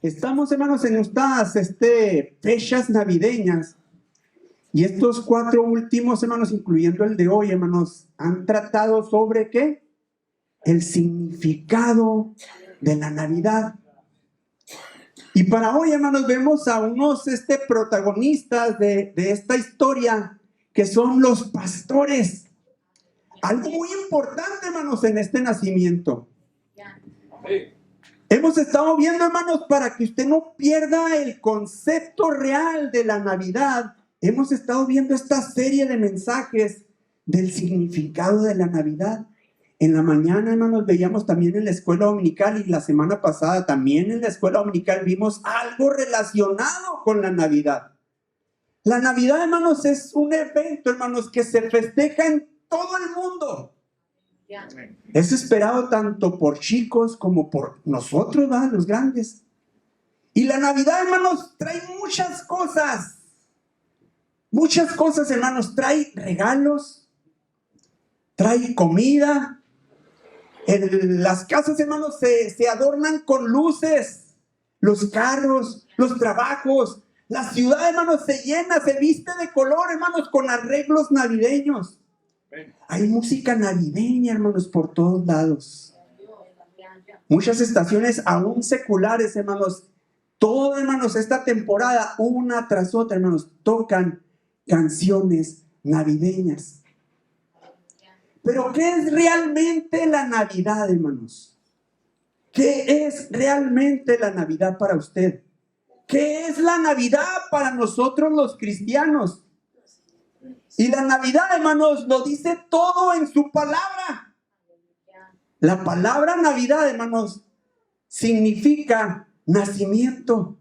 Estamos, hermanos, en estas fechas navideñas. Y estos 4 últimos, hermanos, incluyendo el de hoy, hermanos, han tratado sobre ¿qué? El significado de la Navidad. Y para hoy, hermanos, vemos a unos protagonistas de esta historia, que son los pastores. Algo muy importante, hermanos, en este nacimiento. Hemos estado viendo, hermanos, para que usted no pierda el concepto real de la Navidad. Hemos estado viendo esta serie de mensajes del significado de la Navidad. En la mañana, hermanos, veíamos también en la escuela dominical, y la semana pasada también en la escuela dominical vimos algo relacionado con la Navidad. La Navidad, hermanos, es un evento, hermanos, que se festeja en todo el mundo. Es esperado tanto por chicos como por nosotros, ¿verdad? Los grandes. Y la Navidad, hermanos, trae muchas cosas. Muchas cosas, hermanos. Trae regalos, trae comida. Las casas, hermanos, se adornan con luces. Los carros, los trabajos. La ciudad, hermanos, se llena, se viste de color, hermanos, con arreglos navideños. Hay música navideña, hermanos, por todos lados. Muchas estaciones aún seculares, hermanos. Todo, hermanos, esta temporada, una tras otra, hermanos, tocan canciones navideñas. Pero ¿qué es realmente la Navidad, hermanos? ¿Qué es realmente la Navidad para usted? ¿Qué es la Navidad para nosotros los cristianos? Y la Navidad, hermanos, lo dice todo en su palabra. La palabra Navidad, hermanos, significa nacimiento.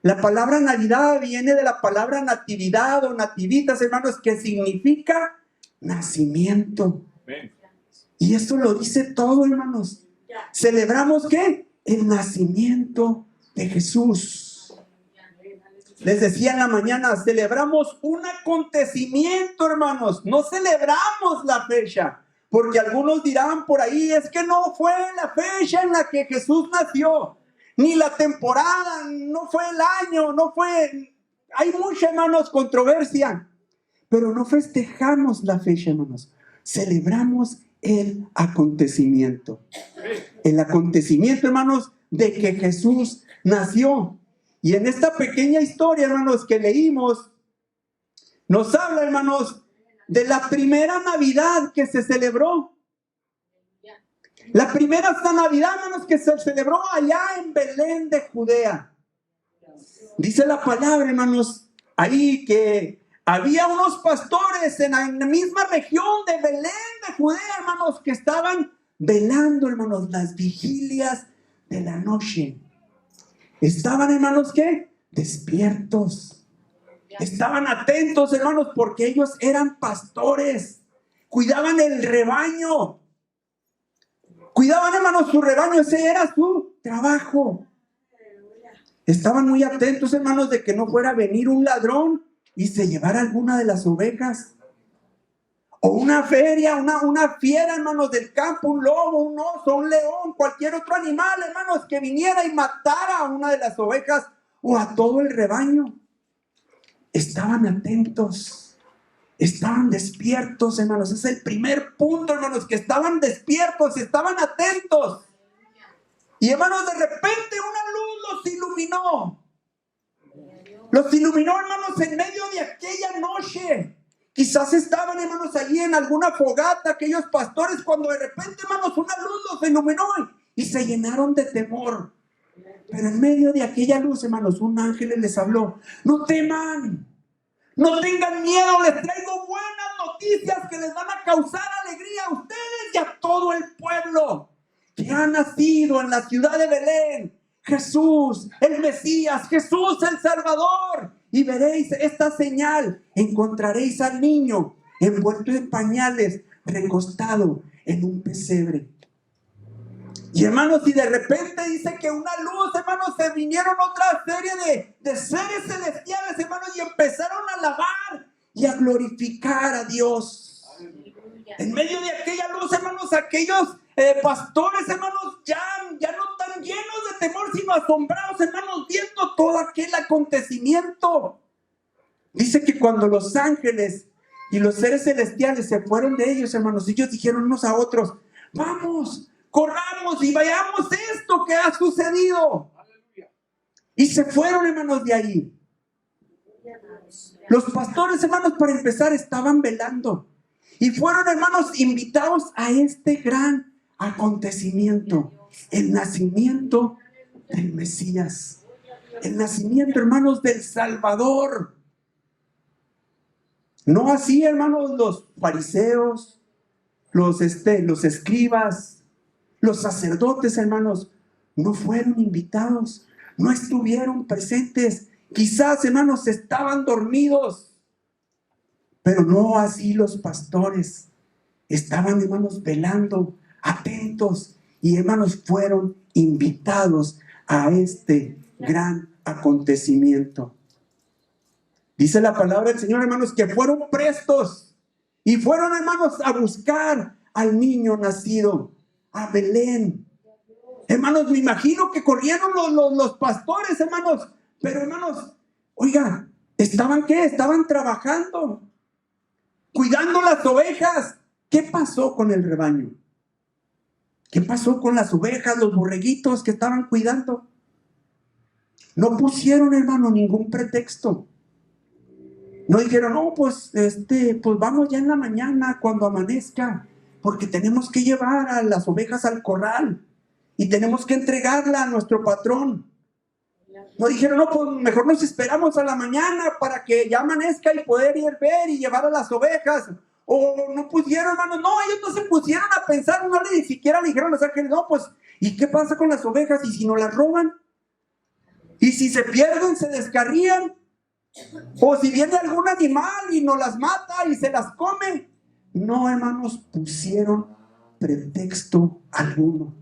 La palabra Navidad viene de la palabra natividad o nativitas, hermanos, que significa nacimiento. Y esto lo dice todo, hermanos. ¿Celebramos qué? El nacimiento de Jesús. Les decía en la mañana, celebramos un acontecimiento, hermanos. No celebramos la fecha. Porque algunos dirán por ahí, es que no fue la fecha en la que Jesús nació. Ni la temporada, no fue el año, no fue... Hay mucha, hermanos, controversia. Pero no festejamos la fecha, hermanos. Celebramos el acontecimiento. El acontecimiento, hermanos, de que Jesús nació. Y en esta pequeña historia, hermanos, que leímos, nos habla, hermanos, de la primera Navidad que se celebró. La primera Navidad, hermanos, que se celebró allá en Belén de Judea. Dice la palabra, hermanos, ahí que había unos pastores en la misma región de Belén de Judea, hermanos, que estaban velando, hermanos, las vigilias de la noche. Estaban, hermanos, ¿qué? Despiertos. Estaban atentos, hermanos, porque ellos eran pastores. Cuidaban el rebaño. Cuidaban, hermanos, su rebaño. Ese era su trabajo. Estaban muy atentos, hermanos, de que no fuera a venir un ladrón y se llevara alguna de las ovejas. O una feria, una fiera, hermanos, del campo, un lobo, un oso, un león, cualquier otro animal, hermanos, que viniera y matara a una de las ovejas o a todo el rebaño. Estaban atentos, estaban despiertos, hermanos. Es el primer punto, hermanos, que estaban despiertos, estaban atentos. Y, hermanos, de repente una luz los iluminó. Los iluminó, hermanos, en medio de aquella noche. Quizás estaban, hermanos, allí en alguna fogata, aquellos pastores, cuando de repente, hermanos, una luz los iluminó y se llenaron de temor. Pero en medio de aquella luz, hermanos, un ángel les habló. No teman, no tengan miedo, les traigo buenas noticias que les van a causar alegría a ustedes y a todo el pueblo. Que ha nacido en la ciudad de Belén Jesús, el Mesías, Jesús el Salvador. Y veréis esta señal, encontraréis al niño envuelto en pañales, recostado en un pesebre. Y, hermanos, y de repente dice que una luz, hermanos, se vinieron otra serie de seres celestiales, hermanos, y empezaron a alabar y a glorificar a Dios. En medio de aquella luz, hermanos, aquellos pastores, hermanos, ya no tan llenos de temor, sino asombrados, hermanos, viendo todo aquel acontecimiento. Dice que cuando los ángeles y los seres celestiales se fueron de ellos, hermanos, ellos dijeron unos a otros: vamos, corramos y vayamos esto que ha sucedido. Y se fueron, hermanos, de ahí. Los pastores, hermanos, para empezar, estaban velando. Y fueron, hermanos, invitados a este gran acontecimiento. El nacimiento del Mesías. El nacimiento, hermanos, del Salvador. No así, hermanos, los fariseos, los escribas, los sacerdotes, hermanos, no fueron invitados, no estuvieron presentes. Quizás, hermanos, estaban dormidos, pero no así los pastores. Estaban, hermanos, velando, atentos, y, hermanos, fueron invitados a este gran acontecimiento. Dice la palabra del Señor, hermanos, que fueron prestos y fueron, hermanos, a buscar al niño nacido, a Belén. Hermanos, me imagino que corrieron los pastores, hermanos. Pero, hermanos, oiga, ¿estaban qué? Estaban trabajando, cuidando las ovejas. ¿Qué pasó con el rebaño? ¿Qué pasó con las ovejas, los borreguitos que estaban cuidando? No pusieron, hermano, ningún pretexto. No dijeron: no, pues vamos ya en la mañana cuando amanezca, porque tenemos que llevar a las ovejas al corral y tenemos que entregarla a nuestro patrón. No dijeron: no, pues mejor nos esperamos a la mañana para que ya amanezca y poder ir a ver y llevar a las ovejas. O no pusieron, hermanos, no, ellos no se pusieron a pensar, no ni siquiera le dijeron a los ángeles: no, pues, ¿y qué pasa con las ovejas? ¿Y si nos las roban? ¿Y si se pierden, se descarrían? ¿O si viene algún animal y nos las mata y se las come? No, hermanos, pusieron pretexto alguno.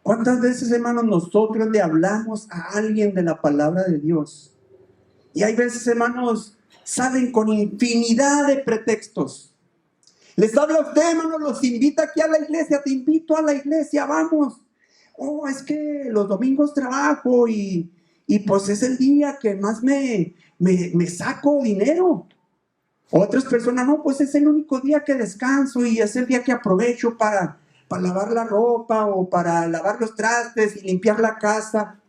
¿Cuántas veces, hermanos, nosotros le hablamos a alguien de la palabra de Dios? Y hay veces, hermanos, salen con infinidad de pretextos. Les habla a usted, hermanos, los invita aquí a la iglesia. Te invito a la iglesia, vamos. Oh, es que los domingos trabajo y pues es el día que más me saco dinero. Otras personas: no, pues es el único día que descanso y es el día que aprovecho para lavar la ropa o para lavar los trastes y limpiar la casa.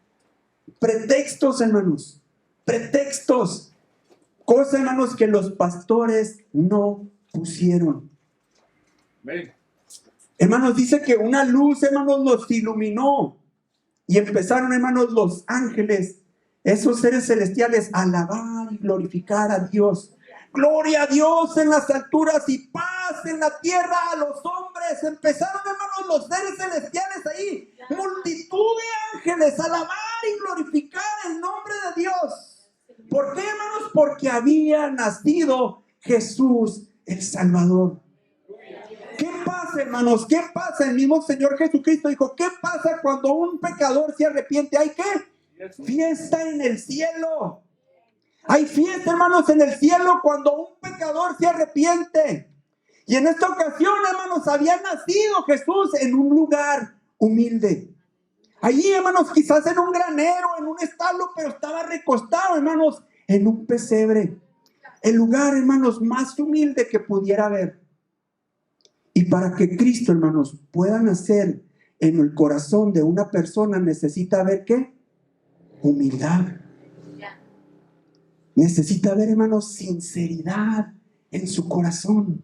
Pretextos, hermanos, pretextos. Cosas, hermanos, que los pastores no pusieron. Amén. Hermanos, dice que una luz, hermanos, los iluminó. Y empezaron, hermanos, los ángeles, esos seres celestiales, a alabar y glorificar a Dios. Gloria a Dios en las alturas y paz en la tierra a los hombres. Empezaron, hermanos, los seres celestiales ahí, multitud de ángeles, a alabar y glorificar el nombre de Dios. ¿Por qué, hermanos? Porque había nacido Jesús el Salvador. ¿Qué pasa, hermanos? ¿Qué pasa? El mismo Señor Jesucristo dijo: ¿qué pasa cuando un pecador se arrepiente? ¿Hay qué? Fiesta en el cielo. Hay fiesta, hermanos, en el cielo cuando un pecador se arrepiente. Y en esta ocasión, hermanos, había nacido Jesús en un lugar humilde. Allí, hermanos, quizás en un granero, en un establo, pero estaba recostado, hermanos, en un pesebre. El lugar, hermanos, más humilde que pudiera haber. Y para que Cristo, hermanos, pueda nacer en el corazón de una persona, necesita haber ¿qué? Humildad. Necesita haber, hermanos, sinceridad en su corazón.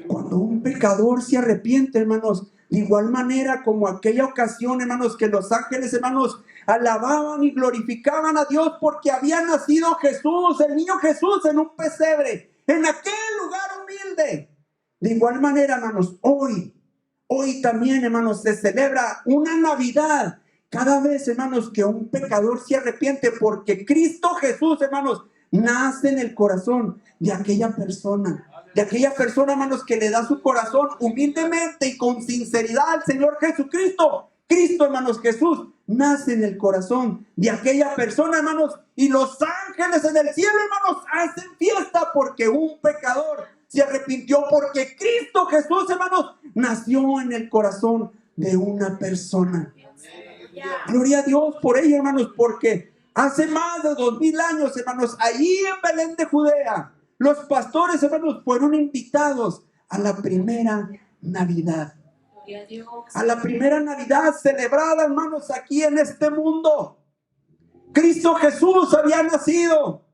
Cuando un pecador se arrepiente, hermanos, de igual manera como aquella ocasión, hermanos, que los ángeles, hermanos, alababan y glorificaban a Dios porque había nacido Jesús, el niño Jesús, en un pesebre, en aquel lugar humilde. De igual manera, hermanos, hoy también, hermanos, se celebra una Navidad. Cada vez, hermanos, que un pecador se arrepiente, porque Cristo Jesús, hermanos, nace en el corazón de aquella persona. De aquella persona, hermanos, que le da su corazón humildemente y con sinceridad al Señor Jesucristo. Cristo, hermanos, Jesús, nace en el corazón de aquella persona, hermanos. Y los ángeles en el cielo, hermanos, hacen fiesta porque un pecador se arrepintió, porque Cristo Jesús, hermanos, nació en el corazón de una persona. Gloria a Dios por ello, hermanos, porque hace más de 2000 años, hermanos, allí en Belén de Judea, los pastores, hermanos, fueron invitados a la primera Navidad. A la primera Navidad celebrada, hermanos, aquí en este mundo. Cristo Jesús había nacido.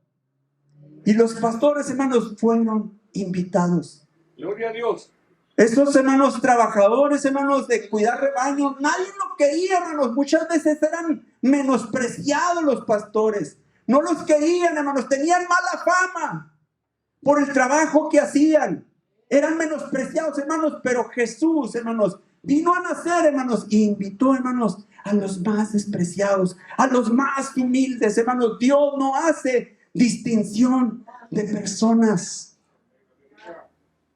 Y los pastores, hermanos, fueron invitados. Gloria a Dios. Estos hermanos trabajadores, hermanos, de cuidar rebaños, nadie lo quería, hermanos. Muchas veces eran menospreciados los pastores. No los querían, hermanos. Tenían mala fama por el trabajo que hacían. Eran menospreciados, hermanos. Pero Jesús, hermanos, vino a nacer, hermanos, y invitó, hermanos, a los más despreciados, a los más humildes, hermanos. Dios no hace distinción de personas.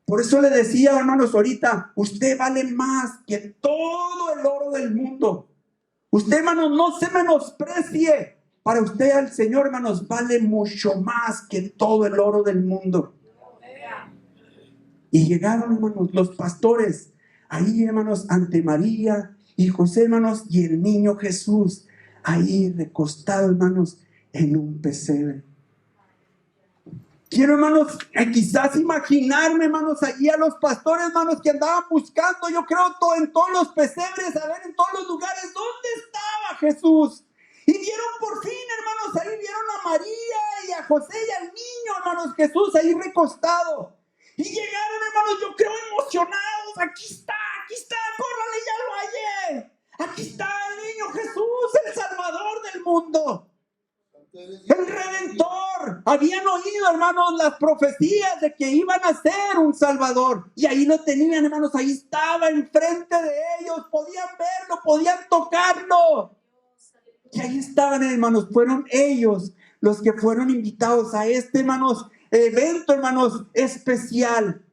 Por eso le decía, hermanos, ahorita, usted vale más que todo el oro del mundo. Usted, hermanos, no se menosprecie. Para usted, al Señor, hermanos, vale mucho más que todo el oro del mundo. Y llegaron, hermanos, los pastores ahí, hermanos, ante María y José, hermanos, y el niño Jesús ahí recostado, hermanos, en un pesebre. Quiero, hermanos, quizás imaginarme, hermanos, allí a los pastores, hermanos, que andaban buscando, yo creo, en todos los pesebres, a ver, en todos los lugares, ¿dónde estaba Jesús? Y vieron por fin, hermanos, ahí vieron a María y a José y al niño, hermanos, Jesús ahí recostado. Y llegaron, hermanos, yo creo, emocionados. Aquí está, córrale, ya lo hallé. Aquí está el niño Jesús, el Salvador del mundo. El Redentor. Habían oído, hermanos, las profecías de que iban a ser un Salvador. Y ahí lo tenían, hermanos. Ahí estaba enfrente de ellos. Podían verlo, podían tocarlo. Y ahí estaban, hermanos. Fueron ellos los que fueron invitados a este, hermanos, evento, hermanos, especial.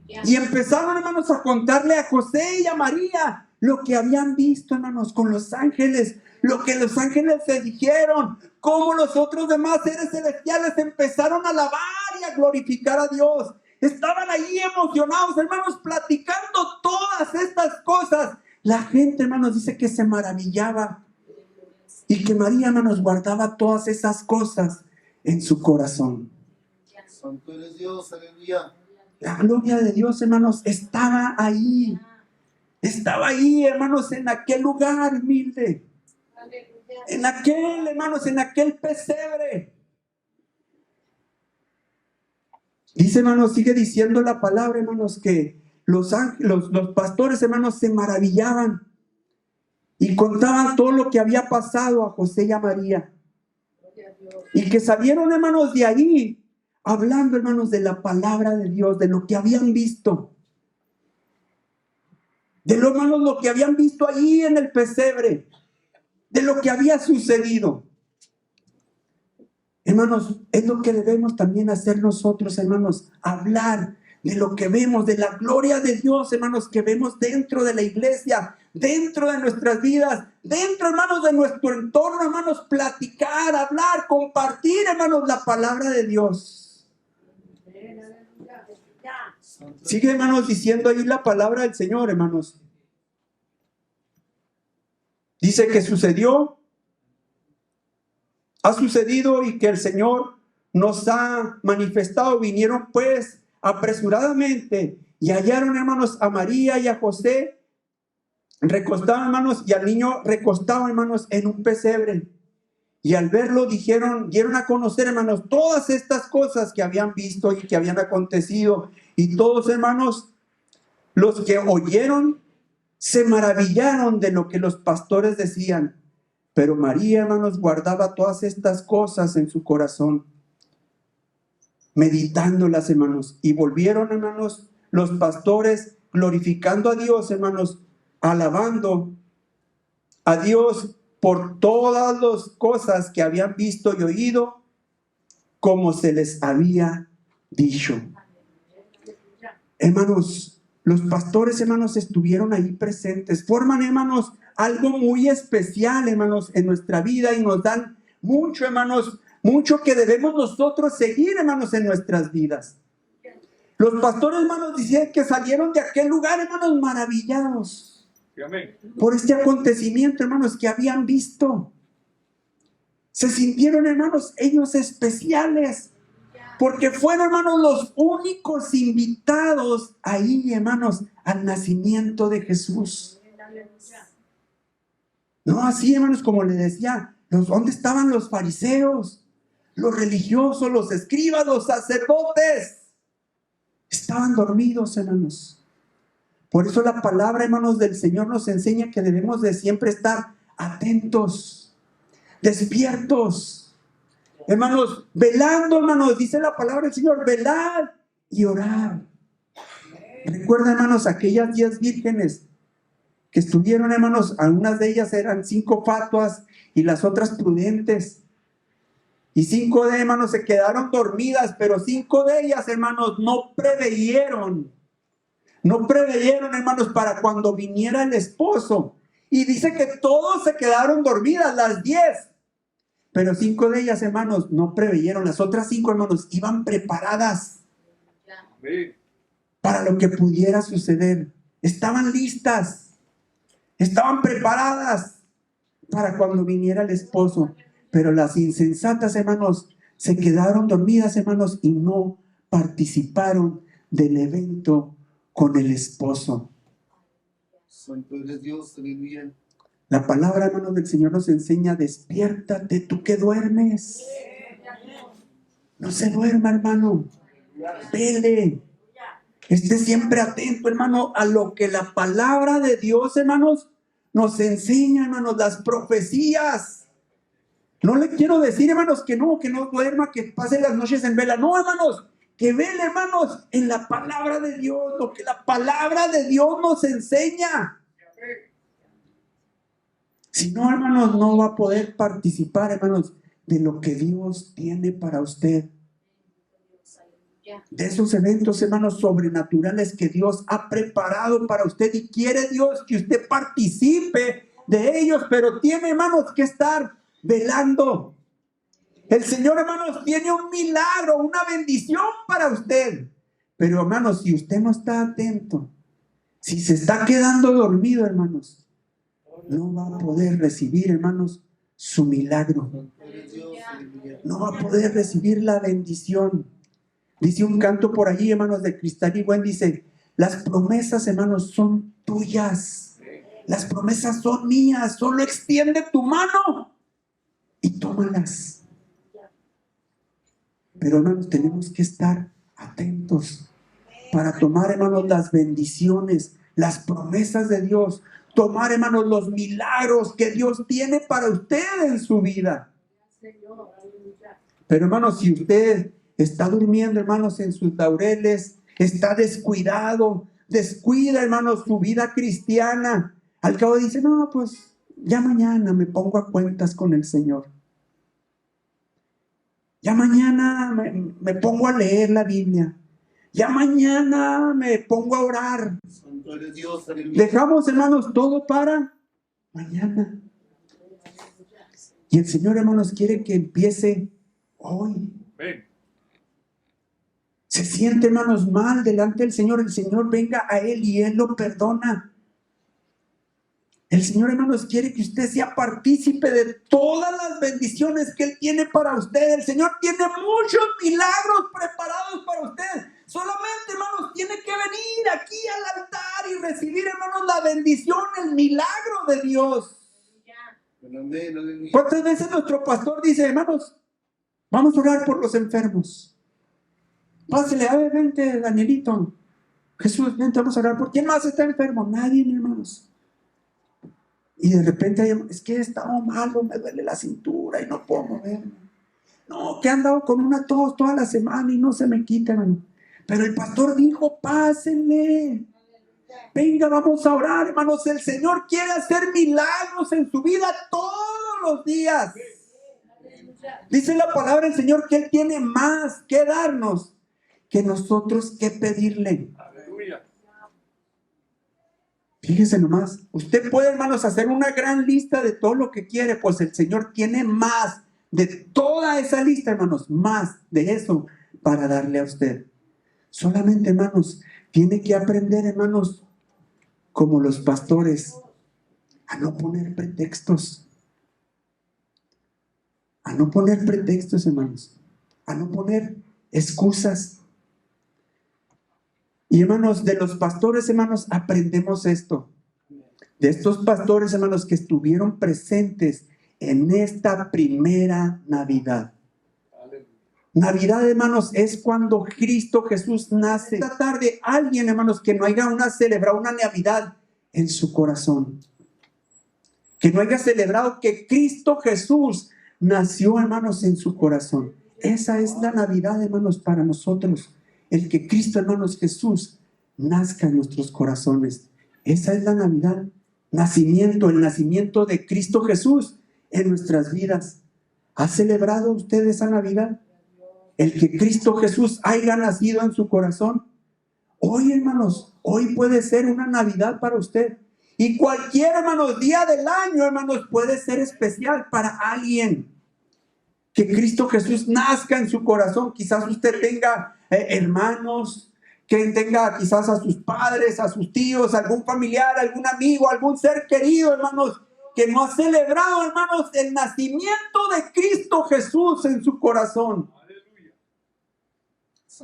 Y empezaron, hermanos, a contarle a José y a María lo que habían visto, hermanos, con los ángeles. Lo que los ángeles se dijeron, cómo los otros demás seres celestiales empezaron a alabar y a glorificar a Dios. Estaban ahí emocionados, hermanos, platicando todas estas cosas. La gente, hermanos, dice que se maravillaba y que María, hermanos, guardaba todas esas cosas en su corazón. Santo eres Dios, aleluya. La gloria de Dios, hermanos, estaba ahí. Estaba ahí, hermanos, en aquel lugar humilde. En aquel, hermanos, en aquel pesebre. Dice, hermanos, sigue diciendo la palabra, hermanos, que los pastores, hermanos, se maravillaban y contaban todo lo que había pasado a José y a María. Y que salieron, hermanos, de ahí hablando, hermanos, de la palabra de Dios, de lo que habían visto. De lo, hermanos, lo que habían visto ahí en el pesebre. De lo que había sucedido. Hermanos, es lo que debemos también hacer nosotros, hermanos. Hablar de lo que vemos, de la gloria de Dios, hermanos, que vemos dentro de la iglesia, dentro de nuestras vidas, dentro, hermanos, de nuestro entorno, hermanos, platicar, hablar, compartir, hermanos, la palabra de Dios. Sigue, hermanos, diciendo ahí la palabra del Señor, hermanos. Dice que ha sucedido y que el Señor nos ha manifestado. Vinieron pues apresuradamente y hallaron, hermanos, a María y a José recostados, hermanos, y al niño recostado, hermanos, en un pesebre. Y al verlo dieron a conocer, hermanos, todas estas cosas que habían visto y que habían acontecido. Y todos, hermanos, los que oyeron se maravillaron de lo que los pastores decían. Pero María, hermanos, guardaba todas estas cosas en su corazón, meditándolas, hermanos. Y volvieron, hermanos, los pastores glorificando a Dios, hermanos, alabando a Dios por todas las cosas que habían visto y oído, como se les había dicho. Hermanos, los pastores, hermanos, estuvieron ahí presentes. Forman, hermanos, algo muy especial, hermanos, en nuestra vida y nos dan mucho, hermanos, mucho que debemos nosotros seguir, hermanos, en nuestras vidas. Los pastores, hermanos, decían que salieron de aquel lugar, hermanos, maravillados. por este acontecimiento, hermanos, que habían visto. Se sintieron, hermanos, ellos especiales, porque fueron, hermanos, los únicos invitados ahí, hermanos, al nacimiento de Jesús. No, así, hermanos, como les decía, ¿dónde estaban los fariseos, los religiosos, los escribas, los sacerdotes? Estaban dormidos, hermanos. Por eso la palabra, hermanos, del Señor nos enseña que debemos de siempre estar atentos, despiertos. Hermanos, velando, hermanos, dice la palabra del Señor, velad y orad. Recuerda, hermanos, aquellas 10 vírgenes que estuvieron, hermanos, algunas de ellas eran 5 fatuas y las otras prudentes. Y 5 de, hermanos, se quedaron dormidas, pero 5 de ellas, hermanos, no preveyeron, hermanos, para cuando viniera el esposo. Y dice que todos se quedaron dormidas, las 10. Pero 5 de ellas, hermanos, no preveyeron. Las otras 5, hermanos, iban preparadas para lo que pudiera suceder. Estaban listas, estaban preparadas para cuando viniera el esposo. Pero las insensatas, hermanos, se quedaron dormidas, hermanos, y no participaron del evento con el esposo. Santo eres Dios, aleluya. La palabra, hermanos, del Señor nos enseña, despiértate, tú que duermes. No se duerma, hermano. Vele. Esté siempre atento, hermano, a lo que la palabra de Dios, hermanos, nos enseña, hermanos, las profecías. No le quiero decir, hermanos, que no duerma, que pase las noches en vela. No, hermanos, que vele, hermanos, en la palabra de Dios, lo que la palabra de Dios nos enseña. Si no, hermanos, no va a poder participar, hermanos, de lo que Dios tiene para usted. De esos eventos, hermanos, sobrenaturales que Dios ha preparado para usted, y quiere Dios que usted participe de ellos, pero tiene, hermanos, que estar velando. El Señor, hermanos, tiene un milagro, una bendición para usted. Pero, hermanos, si usted no está atento, si se está quedando dormido, hermanos, no va a poder recibir, hermanos, su milagro. No va a poder recibir la bendición. Dice un canto por allí, hermanos, de Cristal y Buen, dice, las promesas, hermanos, son tuyas. Las promesas son mías. Solo extiende tu mano y tómalas. Pero, hermanos, tenemos que estar atentos para tomar, hermanos, las bendiciones, las promesas de Dios. Tomar, hermanos, los milagros que Dios tiene para usted en su vida. Pero, hermanos, si usted está durmiendo, hermanos, en sus laureles, está descuidado, descuida, hermanos, su vida cristiana, al cabo dice, no, pues ya mañana me pongo a cuentas con el Señor. Ya mañana me pongo a leer la Biblia. Ya mañana me pongo a orar. Santo eres Dios, aleluya. Dejamos, hermanos, todo para mañana. Y el Señor, hermanos, quiere que empiece hoy. Se siente, hermanos, mal delante del Señor. El Señor venga a Él y Él lo perdona. El Señor, hermanos, quiere que usted sea partícipe de todas las bendiciones que Él tiene para usted. El Señor tiene muchos milagros preparados para usted. Solamente, hermanos, tiene que venir aquí al altar y recibir, hermanos, la bendición, el milagro de Dios. Amén, aleluya. ¿Cuántas veces nuestro pastor dice, hermanos, vamos a orar por los enfermos? Pásele, a ver, vente, Danielito. Jesús, vente, vamos a orar. ¿Por quién más está enfermo? Nadie, hermanos. Y de repente, es que he estado malo, me duele la cintura y no puedo moverme. No, que he andado con una tos toda la semana y no se me quita, hermano. Pero el pastor dijo, pásenle. Venga, vamos a orar, hermanos. El Señor quiere hacer milagros en su vida todos los días. Dice la palabra del Señor que Él tiene más que darnos que nosotros que pedirle. Fíjese nomás, usted puede, hermanos, hacer una gran lista de todo lo que quiere, pues el Señor tiene más de toda esa lista, hermanos, más de eso para darle a usted. Solamente, hermanos, tiene que aprender, hermanos, como los pastores, a no poner pretextos. A no poner pretextos, hermanos. A no poner excusas. Y hermanos, de los pastores, hermanos, aprendemos esto. De estos pastores, hermanos, que estuvieron presentes en esta primera Navidad. Navidad, hermanos, es cuando Cristo Jesús nace. Esta tarde, alguien, hermanos, que no haya celebrado una Navidad en su corazón. Que no haya celebrado que Cristo Jesús nació, hermanos, en su corazón. Esa es la Navidad, hermanos, para nosotros. El que Cristo, hermanos, Jesús, nazca en nuestros corazones. Esa es la Navidad. El nacimiento de Cristo Jesús en nuestras vidas. ¿Ha celebrado usted esa Navidad? El que Cristo Jesús haya nacido en su corazón. Hoy, hermanos, hoy puede ser una Navidad para usted. Y cualquier, hermanos, día del año, hermanos, puede ser especial para alguien. Que Cristo Jesús nazca en su corazón. Quizás usted tenga hermanos, que tenga quizás a sus padres, a sus tíos, algún familiar, algún amigo, algún ser querido, hermanos, que no ha celebrado, hermanos, el nacimiento de Cristo Jesús en su corazón.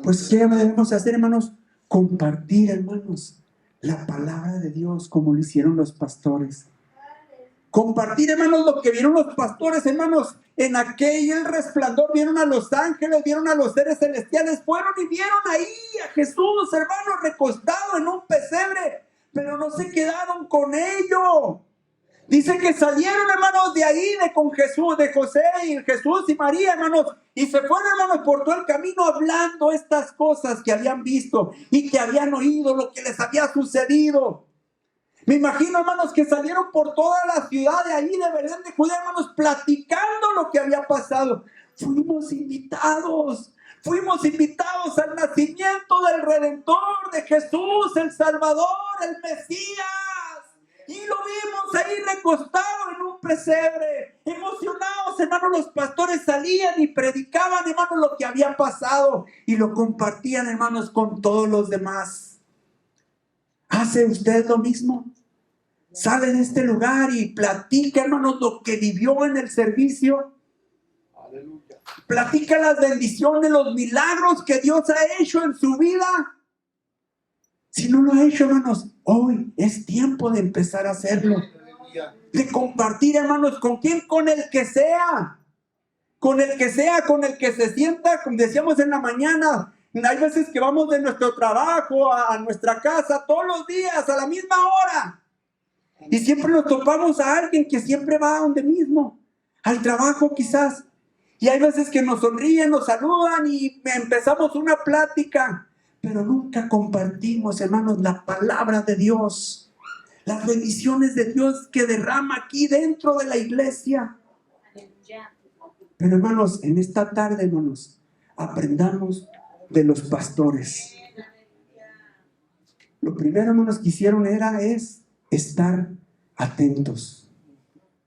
Pues, ¿qué debemos hacer, hermanos? Compartir, hermanos, la palabra de Dios como lo hicieron los pastores. Compartir, hermanos, lo que vieron los pastores, hermanos, en aquel resplandor, vieron a los ángeles, vieron a los seres celestiales, fueron y vieron ahí a Jesús, hermanos, recostado en un pesebre, pero no se quedaron con ello. Dice que salieron, hermanos, de ahí, con Jesús, de José y Jesús y María, hermanos, y se fueron, hermanos, por todo el camino hablando estas cosas que habían visto y que habían oído, lo que les había sucedido. Me imagino, hermanos, que salieron por toda la ciudad de ahí, de Belén de Judea, hermanos, platicando lo que había pasado. Fuimos invitados al nacimiento del Redentor, de Jesús, el Salvador, el Mesías. Y lo vimos ahí recostado en un pesebre. Emocionados, hermanos, los pastores salían y predicaban, hermanos, lo que había pasado. Y lo compartían, hermanos, con todos los demás. ¿Hace usted lo mismo? Sale de este lugar y platica, hermanos, lo que vivió en el servicio. Aleluya. Platica las bendiciones, los milagros que Dios ha hecho en su vida. Si no lo ha hecho, hermanos, hoy es tiempo de empezar a hacerlo. De compartir, hermanos, ¿con quién? Con el que sea. Con el que sea, con el que se sienta, como decíamos en la mañana. Hay veces que vamos de nuestro trabajo a nuestra casa todos los días a la misma hora. Y siempre nos topamos a alguien que siempre va a donde mismo, al trabajo quizás. Y hay veces que nos sonríen, nos saludan y empezamos una plática. Pero nunca compartimos, hermanos, la palabra de Dios. Las bendiciones de Dios que derrama aquí dentro de la iglesia. Pero, hermanos, en esta tarde, hermanos, aprendamos de los pastores. Lo primero, hermanos, que hicieron es estar atentos.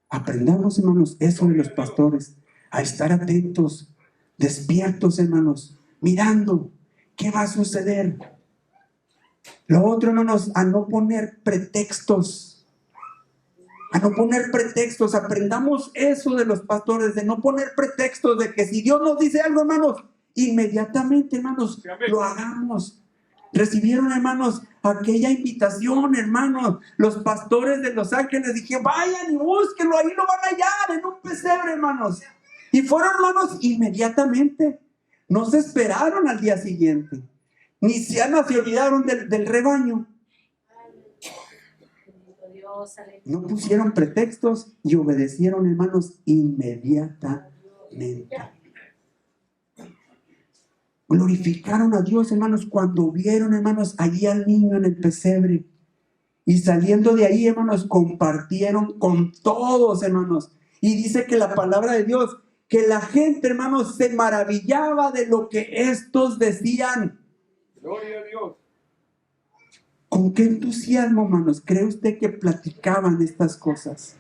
Aprendamos, hermanos, eso de los pastores, a estar atentos, despiertos, hermanos, mirando qué va a suceder. Lo otro, hermanos, a no poner pretextos. A no poner pretextos. Aprendamos eso de los pastores, de no poner pretextos, de que si Dios nos dice algo, hermanos, inmediatamente, hermanos, lo hagamos. Recibieron, hermanos, aquella invitación, hermanos. Los pastores de Los Ángeles dijeron, vayan y búsquenlo, ahí lo van a hallar en un pesebre, hermanos. Y fueron, hermanos, inmediatamente. No se esperaron al día siguiente. Ni se olvidaron del rebaño. No pusieron pretextos y obedecieron, hermanos, inmediatamente. Glorificaron a Dios, hermanos, cuando vieron, hermanos, allí al niño en el pesebre. Y saliendo de ahí, hermanos, compartieron con todos, hermanos. Y dice que la palabra de Dios, que la gente, hermanos, se maravillaba de lo que estos decían. Gloria a Dios. ¿Con qué entusiasmo, hermanos, cree usted que platicaban estas cosas?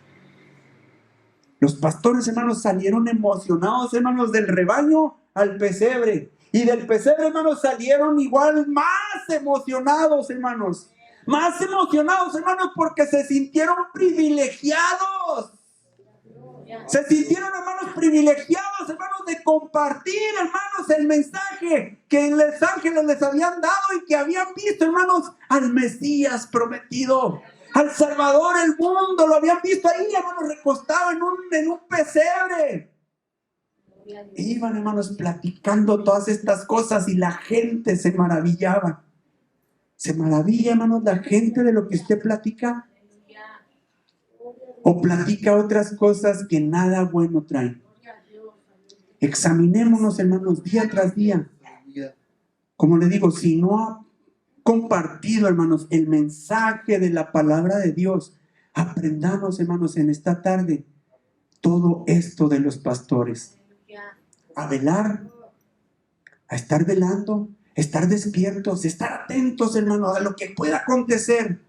Los pastores, hermanos, salieron emocionados, hermanos, del rebaño al pesebre. Y del pesebre, hermanos, salieron igual más emocionados, hermanos. Más emocionados, hermanos, porque se sintieron privilegiados. Se sintieron, hermanos, privilegiados, hermanos, de compartir, hermanos, el mensaje que los ángeles les habían dado y que habían visto, hermanos, al Mesías prometido, al Salvador del mundo. Lo habían visto ahí, hermanos, recostado en un pesebre. Iban, hermanos, platicando todas estas cosas y la gente se maravillaba. Se maravilla, hermanos, la gente de lo que usted platica. O platica otras cosas que nada bueno traen. Examinémonos, hermanos, día tras día. Como le digo, si no ha compartido, hermanos, el mensaje de la palabra de Dios, aprendamos, hermanos, en esta tarde todo esto de los pastores. A velar, a estar velando, estar despiertos, estar atentos, hermanos, a lo que pueda acontecer.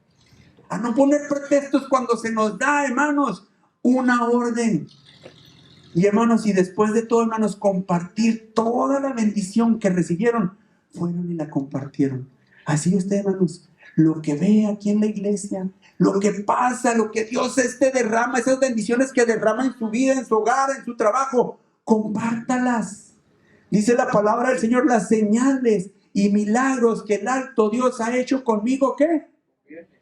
A no poner pretextos cuando se nos da, hermanos, una orden. Y hermanos, y después de todo, hermanos, compartir toda la bendición que recibieron, fueron y la compartieron. Así usted, hermanos, lo que ve aquí en la iglesia, lo que pasa, lo que Dios derrama, esas bendiciones que derrama en su vida, en su hogar, en su trabajo, compártalas. Dice la palabra del Señor, las señales y milagros que el alto Dios ha hecho conmigo, ¿qué?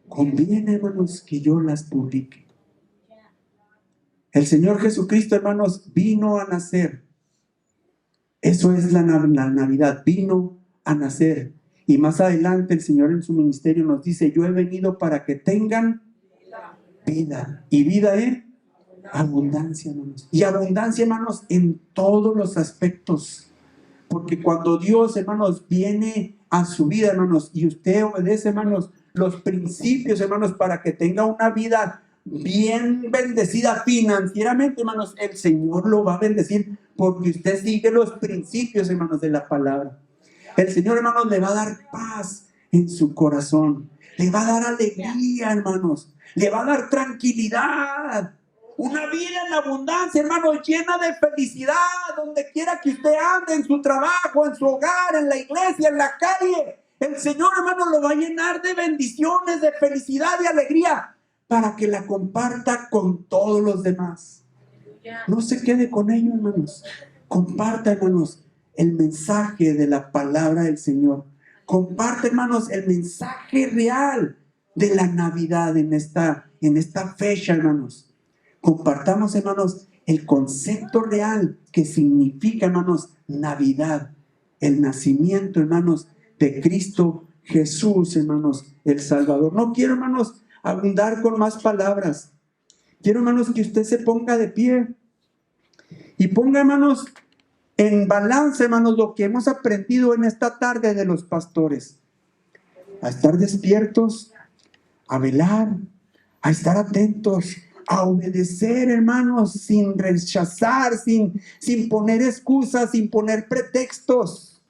Conviene, hermanos, que yo las publique. El Señor Jesucristo, hermanos, vino a nacer. Eso es la Navidad, vino a nacer. Y más adelante el Señor en su ministerio nos dice, yo he venido para que tengan vida. Y vida en abundancia, hermanos. Y abundancia, hermanos, en todos los aspectos. Porque cuando Dios, hermanos, viene a su vida, hermanos, y usted obedece, hermanos, los principios, hermanos, para que tenga una vida bien bendecida financieramente, hermanos, el Señor lo va a bendecir porque usted sigue los principios, hermanos, de la palabra. El Señor, hermanos, le va a dar paz en su corazón, le va a dar alegría, hermanos, le va a dar tranquilidad, una vida en abundancia, hermanos, llena de felicidad, donde quiera que usted ande, en su trabajo, en su hogar, en la iglesia, en la calle. El Señor, hermano, lo va a llenar de bendiciones, de felicidad y alegría para que la comparta con todos los demás. No se quede con ello, hermanos. Comparta, hermanos, el mensaje de la palabra del Señor. Comparte, hermanos, el mensaje real de la Navidad en esta fecha, hermanos. Compartamos, hermanos, el concepto real que significa, hermanos, Navidad. El nacimiento, hermanos, de Cristo Jesús, hermanos, el Salvador. No quiero, hermanos, abundar con más palabras. Quiero, hermanos, que usted se ponga de pie y ponga, hermanos, en balance, hermanos, lo que hemos aprendido en esta tarde de los pastores. A estar despiertos, a velar, a estar atentos, a obedecer, hermanos, sin rechazar, sin poner excusas, sin poner pretextos.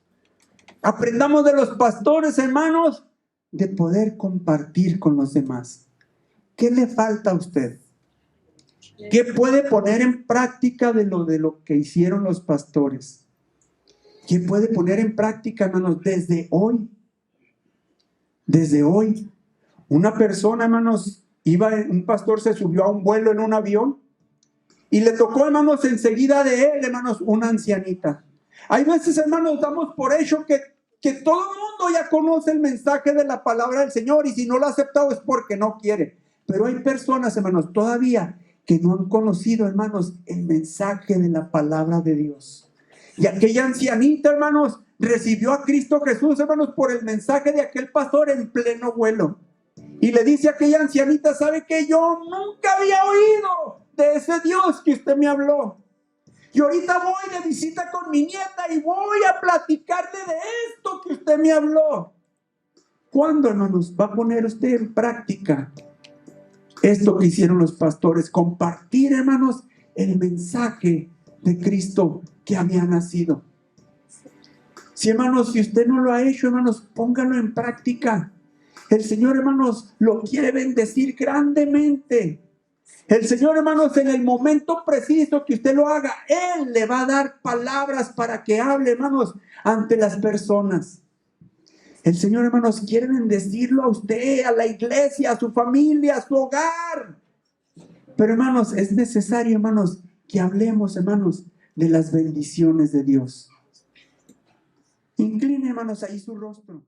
Aprendamos de los pastores, hermanos, de poder compartir con los demás. ¿Qué le falta a usted? ¿Qué puede poner en práctica de lo que hicieron los pastores? ¿Qué puede poner en práctica, hermanos, desde hoy? Desde hoy. Una persona, hermanos, un pastor se subió a un vuelo en un avión y le tocó, hermanos, enseguida de él, hermanos, una ancianita. Hay veces, hermanos, damos por hecho que todo el mundo ya conoce el mensaje de la palabra del Señor y si no lo ha aceptado es porque no quiere. Pero hay personas, hermanos, todavía que no han conocido, hermanos, el mensaje de la palabra de Dios. Y aquella ancianita, hermanos, recibió a Cristo Jesús, hermanos, por el mensaje de aquel pastor en pleno vuelo. Y le dice a aquella ancianita, ¿sabe qué? Yo nunca había oído de ese Dios que usted me habló. Y ahorita voy de visita con mi nieta y voy a platicarle de esto que usted me habló. ¿Cuándo, hermanos, va a poner usted en práctica esto que hicieron los pastores? Compartir, hermanos, el mensaje de Cristo que había nacido. Si, hermanos, si usted no lo ha hecho, hermanos, póngalo en práctica. El Señor, hermanos, lo quiere bendecir grandemente. El Señor, hermanos, en el momento preciso que usted lo haga, Él le va a dar palabras para que hable, hermanos, ante las personas. El Señor, hermanos, quiere bendecirlo a usted, a la iglesia, a su familia, a su hogar. Pero, hermanos, es necesario, hermanos, que hablemos, hermanos, de las bendiciones de Dios. Incline, hermanos, ahí su rostro.